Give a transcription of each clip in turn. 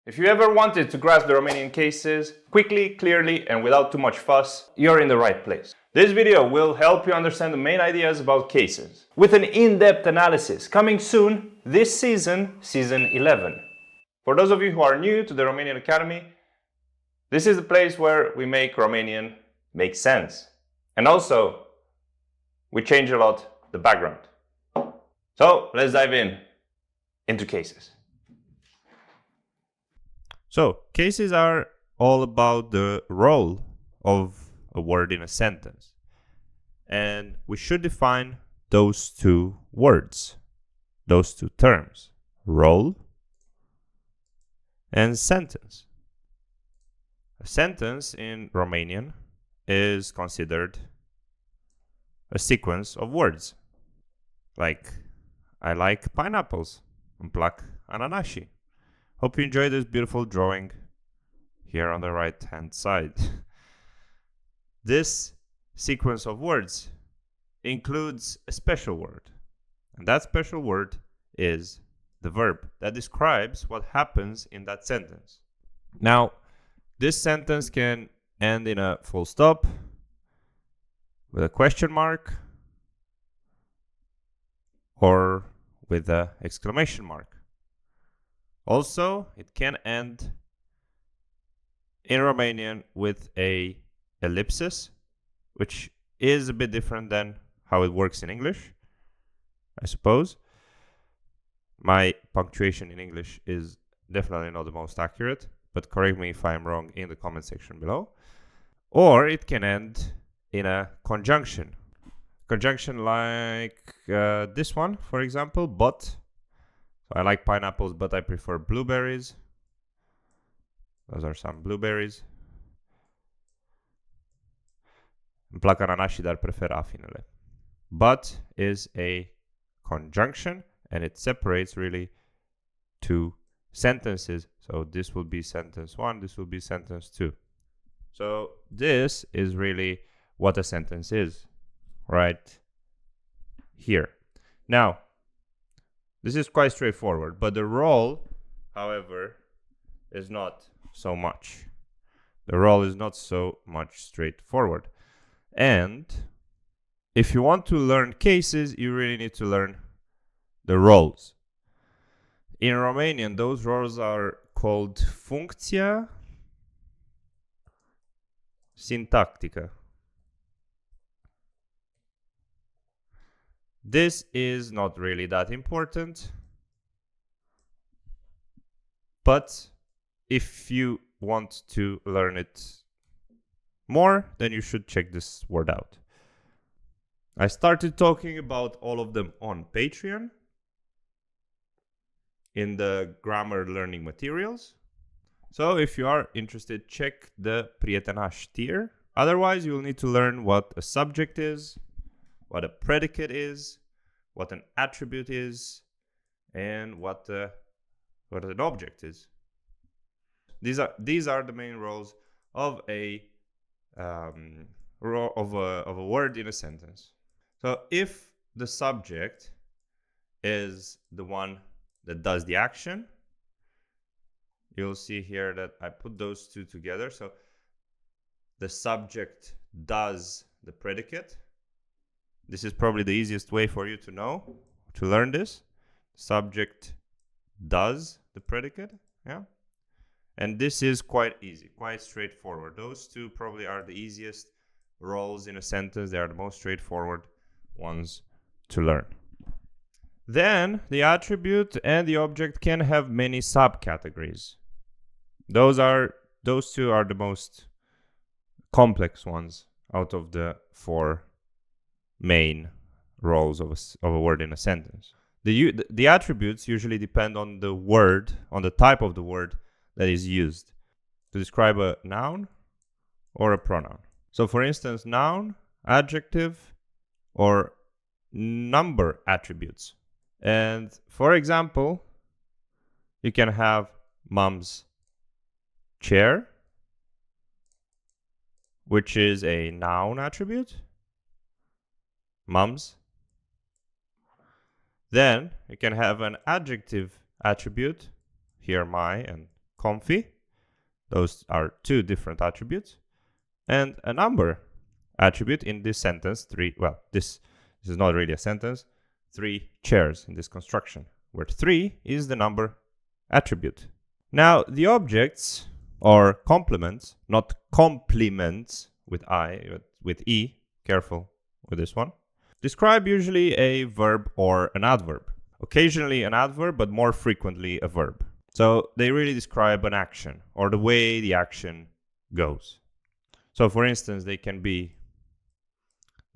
If you ever wanted to grasp the Romanian cases quickly, clearly, and without too much fuss, you're in the right place. This video will help you understand the main ideas about cases, with an in-depth analysis coming soon this season, season 11. For those of you who are new to the Romanian Academy, this is the place where we make Romanian make sense. And also, we change a lot the background. So let's dive into cases. So, cases are all about the role of a word in a sentence. And we should define those two words, those two terms, role and sentence. A sentence in Romanian is considered a sequence of words. Like, I like pineapples, îmi plac ananași. Hope you enjoy this beautiful drawing here on the right hand side. This sequence of words includes a special word, and that special word is the verb that describes what happens in that sentence. Now, this sentence can end in a full stop, with a question mark, or with an exclamation mark. Also, it can end in Romanian with a ellipsis, which is a bit different than how it works in English, I suppose. My punctuation in English is definitely not the most accurate, but correct me if I'm wrong in the comment section below. Or it can end in a conjunction. Conjunction like this one, for example, but. So I like pineapples, but I prefer blueberries. Those are some blueberries. Îmi plac ananașii, dar prefer afinele. But is a conjunction, and it separates really two sentences. So this will be sentence 1, this will be sentence 2. So this is really what a sentence is, right here. Now, this is quite straightforward, but the role, however, is not so much. The role is not so much straightforward. And if you want to learn cases, you really need to learn the roles. In Romanian, those roles are called funcția sintactică. This is not really that important, but if you want to learn it more, then you should check this word out. I started talking about all of them on Patreon in the grammar learning materials. So if you are interested, check the Prietenaș tier. Otherwise, you will need to learn what a subject is, what a predicate is, what an attribute is, and what an object is. These are the main roles of a word in a sentence. So if the subject is the one that does the action, you'll see here that I put those two together. So the subject does the predicate. This is probably the easiest way for you to learn this. Subject does the predicate, yeah? And this is quite easy, quite straightforward. Those two probably are the easiest roles in a sentence. They are the most straightforward ones to learn. Then the attribute and the object can have many subcategories. Those two are the most complex ones out of the 4 main roles of a word in a sentence. The attributes usually depend on the word, on the type of the word that is used to describe a noun or a pronoun. So for instance, noun, adjective, or number attributes. And for example, you can have mom's chair, which is a noun attribute. Mums. Then you can have an adjective attribute, here my and comfy. Those are two different attributes. And a number attribute in this sentence, 3, well, this is not really a sentence, 3 chairs in this construction, where 3 is the number attribute. Now, the objects or complements, not complements with I, but with E, careful with this one, describe usually a verb or an adverb. Occasionally an adverb, but more frequently a verb. So they really describe an action or the way the action goes. So for instance, they can be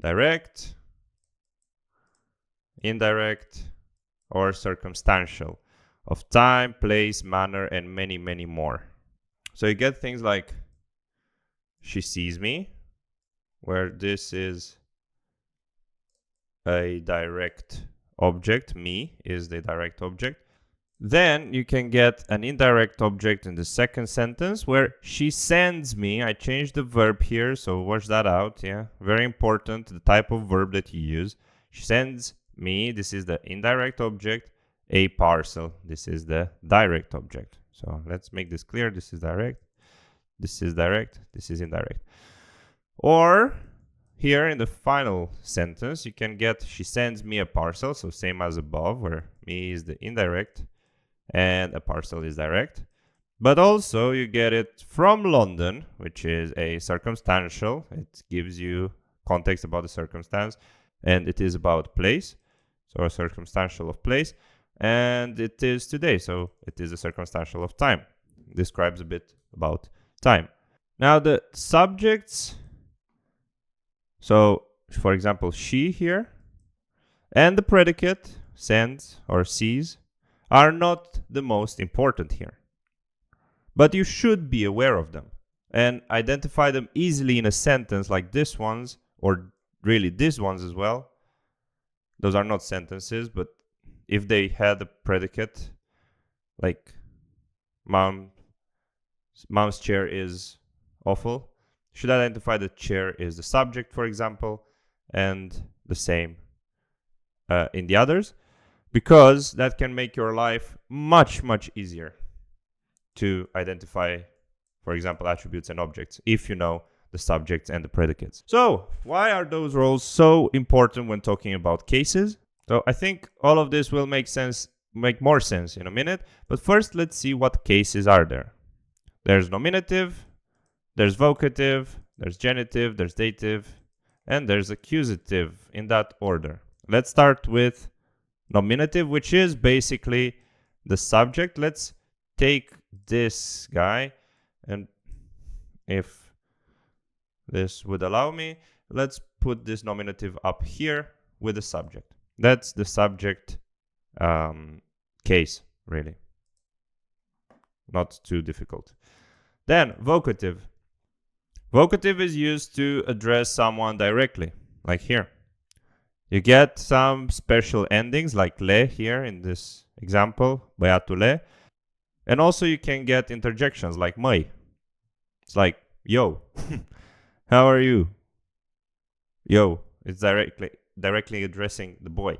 direct, indirect, or circumstantial, of time, place, manner, and many, many more. So you get things like she sees me, where this is a direct object, me is the direct object. Then you can get an indirect object in the second sentence where she sends me. I changed the verb here, so watch that out. Yeah, very important, the type of verb that you use. She sends me, this is the indirect object, a parcel. This is the direct object. So let's make this clear. This is direct, this is direct, this is indirect. Or here in the final sentence, you can get she sends me a parcel, so same as above, where me is the indirect and a parcel is direct. But also you get it from London, which is a circumstantial. It gives you context about the circumstance, and it is about place, so a circumstantial of place. And it is today, so it is a circumstantial of time. It describes a bit about time. Now the subjects, so for example she here, and the predicate sends or sees are not the most important here. But you should be aware of them and identify them easily in a sentence like this one's, or really these ones as well. Those are not sentences, but if they had a predicate, like mom's chair is awful, you should identify that chair is the subject, for example, and the same in the others, because that can make your life much, much easier to identify, for example, attributes and objects, if you know the subjects and the predicates. So why are those roles so important when talking about cases? So I think all of this will make more sense in a minute, but first let's see what cases are there. There's nominative, there's vocative, there's genitive, there's dative, and there's accusative, in that order. Let's start with nominative, which is basically the subject. Let's take this guy, and if this would allow me, let's put this nominative up here with the subject. That's the subject case, really. Not too difficult. Then vocative. Vocative is used to address someone directly, like here. You get some special endings like le here in this example, băiatul le. And also you can get interjections like măi. It's like, yo, how are you? Yo, it's directly addressing the boy.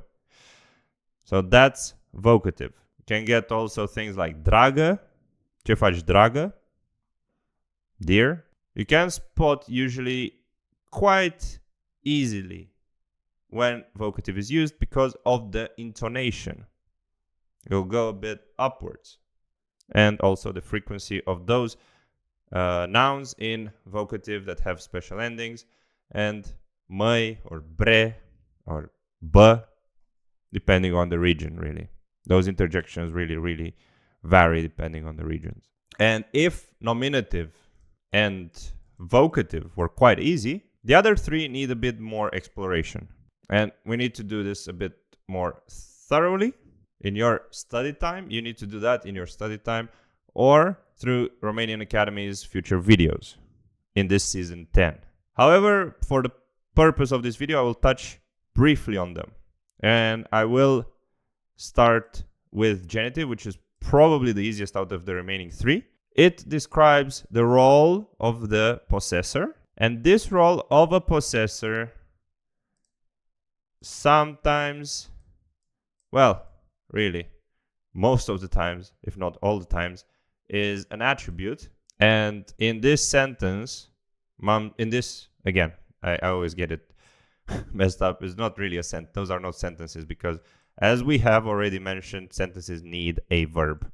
So that's vocative. You can get also things like dragă, ce faci dragă? Dear. You can spot usually quite easily when vocative is used because of the intonation. You'll go a bit upwards. And also the frequency of those nouns in vocative that have special endings, and măi or bre or bă, depending on the region, really. Those interjections really vary depending on the regions. And if nominative and vocative were quite easy, the other three need a bit more exploration. And we need to do this a bit more thoroughly in your study time. You need to do that in your study time or through Romanian Academy's future videos in this season 10. However, for the purpose of this video, I will touch briefly on them. And I will start with genitive, which is probably the easiest out of the remaining three. It describes the role of the possessor. And this role of a possessor sometimes, well, really, most of the times, if not all the times, is an attribute. And in this sentence, mom, in this, again, I always get it messed up. It's not really a sentence. Those are not sentences because, as we have already mentioned, sentences need a verb.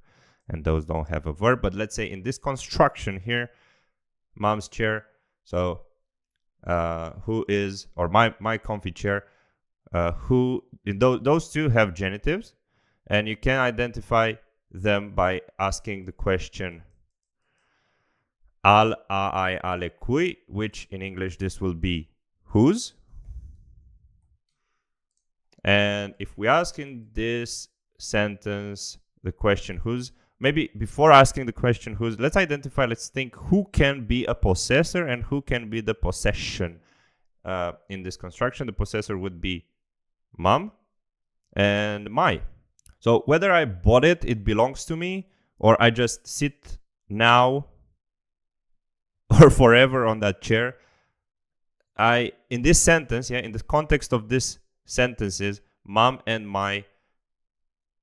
And those don't have a verb. But let's say in this construction here, mom's chair, so who is, or my comfy chair, who, in those two have genitives. And you can identify them by asking the question al, a, I, ale, cui, which in English this will be whose. And if we ask in this sentence the question whose, maybe before asking the question whose, let's identify, let's think who can be a possessor and who can be the possession. In this construction, the possessor would be mom and my. So whether I bought it, it belongs to me, or I just sit now or forever on that chair, in this sentence, in the context of this sentences, mom and my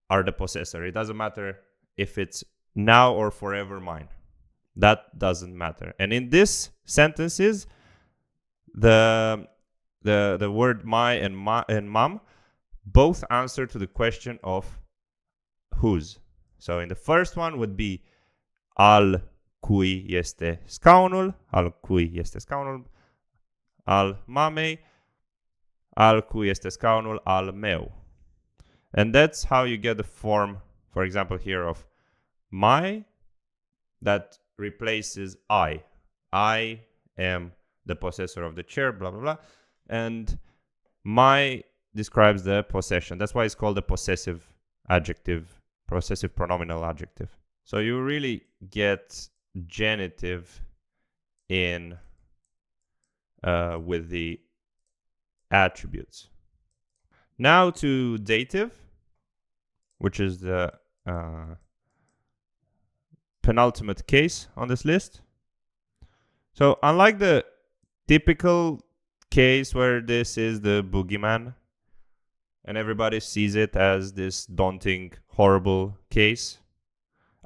are the possessor. It doesn't matter if it's now or forever mine. That doesn't matter. And in this sentences, the word my and mom both answer to the question of whose. So in the first one would be al cui este scaunul, al mamei, al cui este scaunul, al meu. And that's how you get the form, for example, here of my, that replaces I. I am the possessor of the chair, blah, blah, blah. And my describes the possession. That's why it's called a possessive adjective, possessive pronominal adjective. So you really get genitive in with the attributes. Now to dative, which is the penultimate case on this list. So unlike the typical case where this is the boogeyman and everybody sees it as this daunting, horrible case,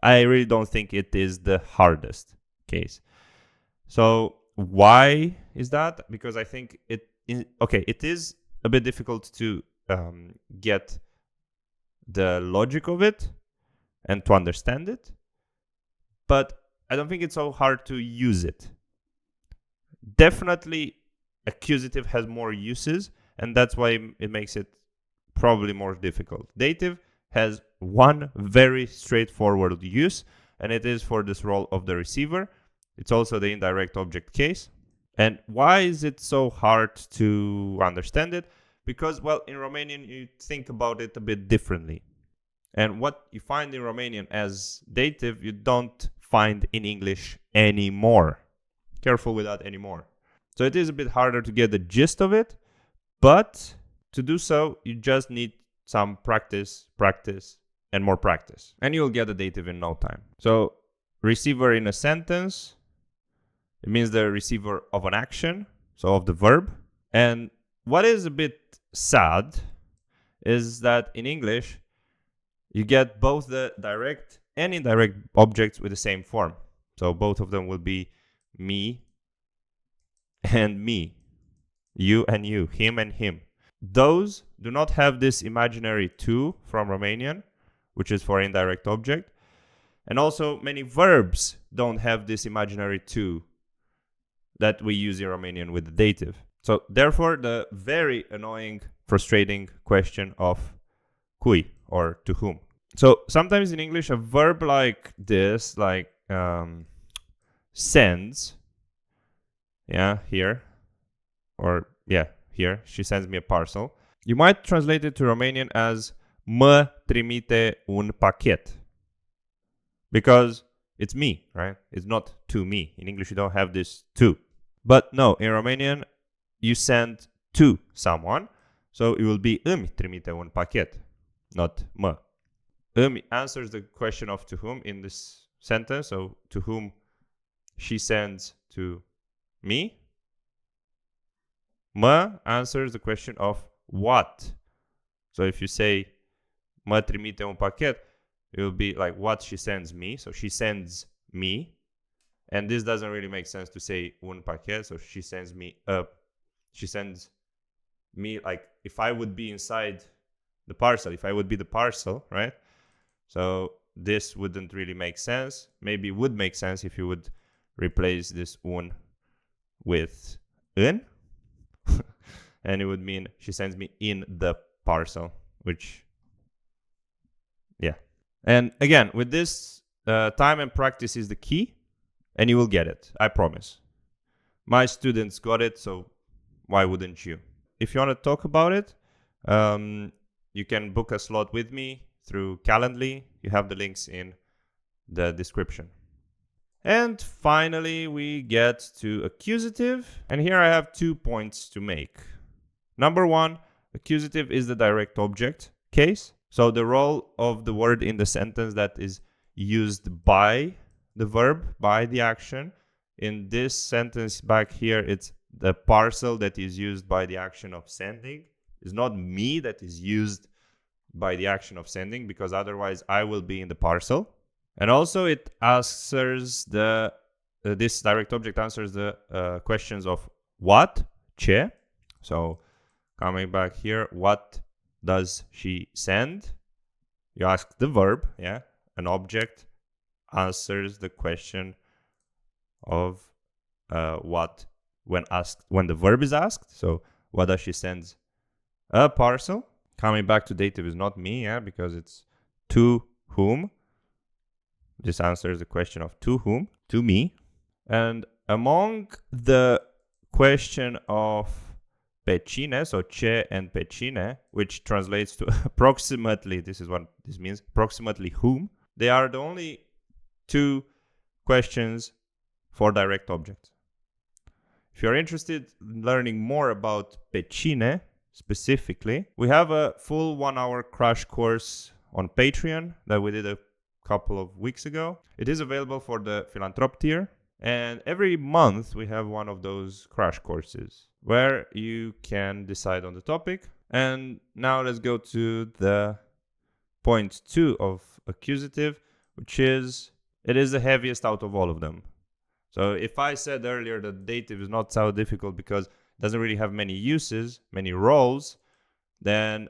I really don't think it is the hardest case. So why is that? Because I think it is a bit difficult to get the logic of it and to understand it, but I don't think it's so hard to use it. Definitely accusative has more uses, and that's why it makes it probably more difficult. Dative has one very straightforward use, and it is for this role of the receiver. It's also the indirect object case. And why is it so hard to understand it? Because, well, in Romanian, you think about it a bit differently. And what you find in Romanian as dative, you don't find in English anymore. Careful with that, anymore. So it is a bit harder to get the gist of it, but to do so, you just need some practice, and more practice. And you'll get the dative in no time. So receiver in a sentence, it means the receiver of an action, so of the verb. And what is a bit sad is that in English, you get both the direct and indirect objects with the same form. So both of them will be me and me, you and you, him and him. Those do not have this imaginary to from Romanian, which is for indirect object. And also many verbs don't have this imaginary to that we use in Romanian with the dative. So therefore, the very annoying, frustrating question of cui, or to whom. So sometimes in English, a verb like this, like sends, here, or here, she sends me a parcel. You might translate it to Romanian as mă trimite un pachet. Because it's me, right? It's not to me. In English, you don't have this to. But no, in Romanian, you send to someone. So it will be îmi trimite un pachet, not mă. Îmi answers the question of to whom in this sentence. So to whom she sends to me. Mă answers the question of what. So if you say mă trimite un pachet, it will be like what she sends me. So she sends me. And this doesn't really make sense to say un pachet. So she sends me like if I would be inside the parcel, if I would be the parcel, right? So this wouldn't really make sense. Maybe it would make sense if you would replace this un with un. And it would mean she sends me in the parcel, which, yeah. And again, with this, time and practice is the key, and you will get it, I promise. My students got it, so why wouldn't you? If you want to talk about it, you can book a slot with me through Calendly. You have the links in the description. And finally, we get to accusative. And here I have 2 points to make. Number one, accusative is the direct object case. So the role of the word in the sentence that is used by the verb, by the action. In this sentence back here, it's the parcel that is used by the action of sending. It's not me that is used by the action of sending, because otherwise I will be in the parcel. And also it answers this direct object answers the questions of what, che. So coming back here, what does she send? You ask the verb, yeah. An object answers the question of what when the verb is asked. So what does she send? A parcel. Coming back to dative is not me, yeah, because it's to whom. This answers the question of to whom, to me. And among the question of pecine, so ce and pecine, which translates to approximately, this is what this means, approximately whom, they are the only 2 questions for direct objects. If you're interested in learning more about pecine specifically, we have a full 1-hour crash course on Patreon that we did a couple of weeks ago. It is available for the Philanthrop tier. And every month we have one of those crash courses where you can decide on the topic. And now let's go to the point 2 of accusative, which is, it is the heaviest out of all of them. So if I said earlier that dative is not so difficult because it doesn't really have many uses, many roles, then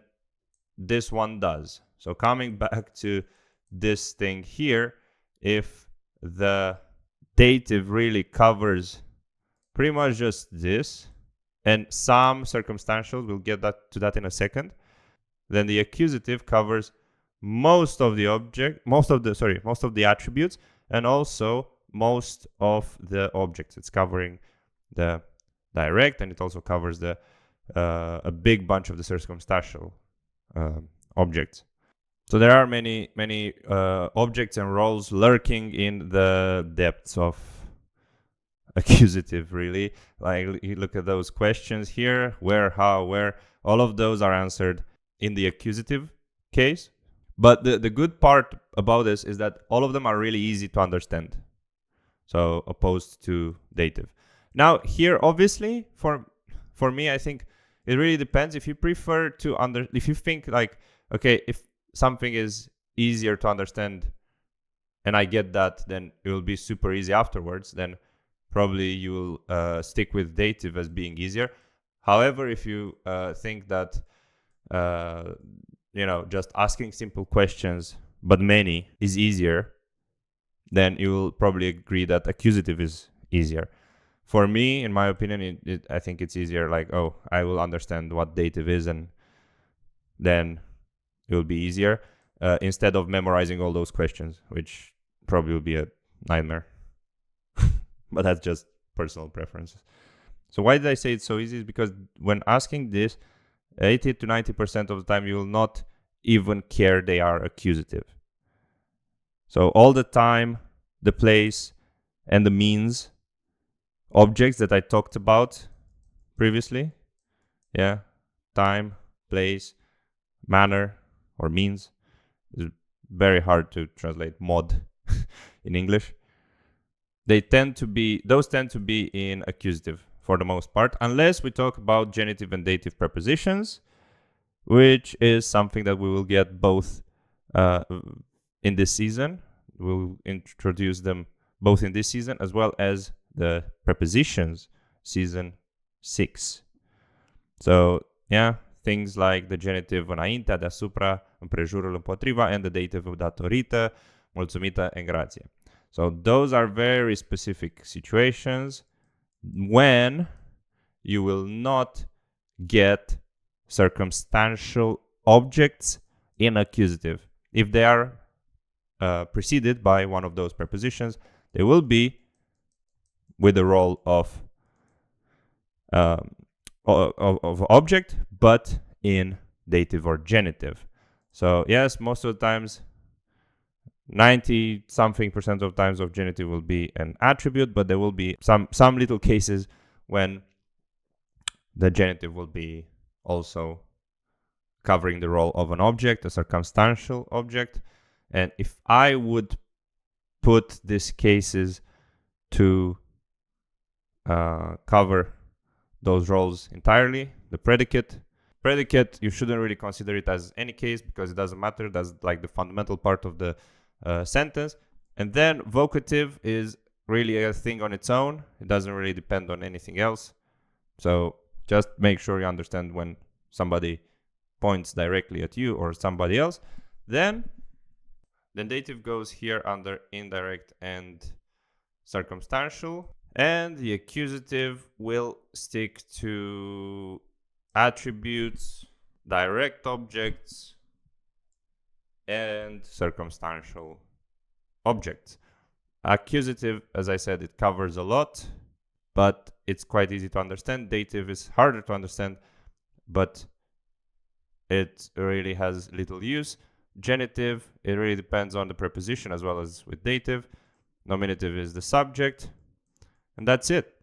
this one does. So coming back to this thing here, if the dative really covers pretty much just this and some circumstantials, we'll get to that in a second, then the accusative covers most of the attributes and also most of the objects. It's covering the direct, and it also covers the a big bunch of the circumstantial objects. So there are many objects and roles lurking in the depths of accusative, really. Like, you look at those questions here, where, how, where, all of those are answered in the accusative case. But the good part about this is that all of them are really easy to understand. So opposed to dative. Now here, obviously, for me, I think it really depends. If you prefer to if you think like, okay, if something is easier to understand and I get that, then it will be super easy afterwards, then probably you will stick with dative as being easier. However, if you think that just asking simple questions but many is easier, then you will probably agree that accusative is easier. For me, in my opinion, I think it's easier. Like, oh, I will understand what dative is, and then it will be easier instead of memorizing all those questions, which probably will be a nightmare. But that's just personal preferences. So why did I say it's so easy? Is because when asking this, 80 to 90% of the time, you will not even care they are accusative. So all the time, the place, and the means objects that I talked about previously, yeah, time, place, manner, or means, is very hard to translate mod in English. Those tend to be in accusative for the most part, unless we talk about genitive and dative prepositions, which is something that we will get both in this season. We'll introduce them both in this season as well as the Prepositions season 6. So, yeah, things like the genitive înaintea, deasupra, împrejurul, împotriva, and the dative datorită, mulțumită, and grație. So those are very specific situations when you will not get circumstantial objects in accusative. If they are preceded by one of those prepositions, they will be with the role of object, but in dative or genitive. So yes, most of the times, 90-something% of times of genitive will be an attribute, but there will be some little cases when the genitive will be also covering the role of an object, a circumstantial object. And if I would put these cases to cover those roles entirely, the predicate, you shouldn't really consider it as any case because it doesn't matter. That's like the fundamental part of the sentence. And then vocative is really a thing on its own. It doesn't really depend on anything else. So just make sure you understand when somebody points directly at you or somebody else. Then dative goes here under indirect and circumstantial. And the accusative will stick to attributes, direct objects, and circumstantial objects. Accusative, as I said, it covers a lot, but it's quite easy to understand. Dative is harder to understand, but it really has little use. Genitive, it really depends on the preposition as well as with dative. Nominative is the subject. And that's it.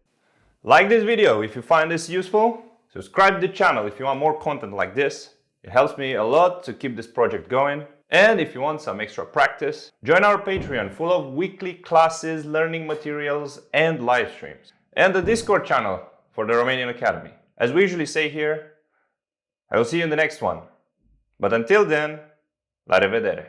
Like this video if you find this useful. Subscribe to the channel if you want more content like this. It helps me a lot to keep this project going. And if you want some extra practice, join our Patreon full of weekly classes, learning materials, and live streams. And the Discord channel for the Romanian Academy. As we usually say here, I will see you in the next one. But until then, la revedere!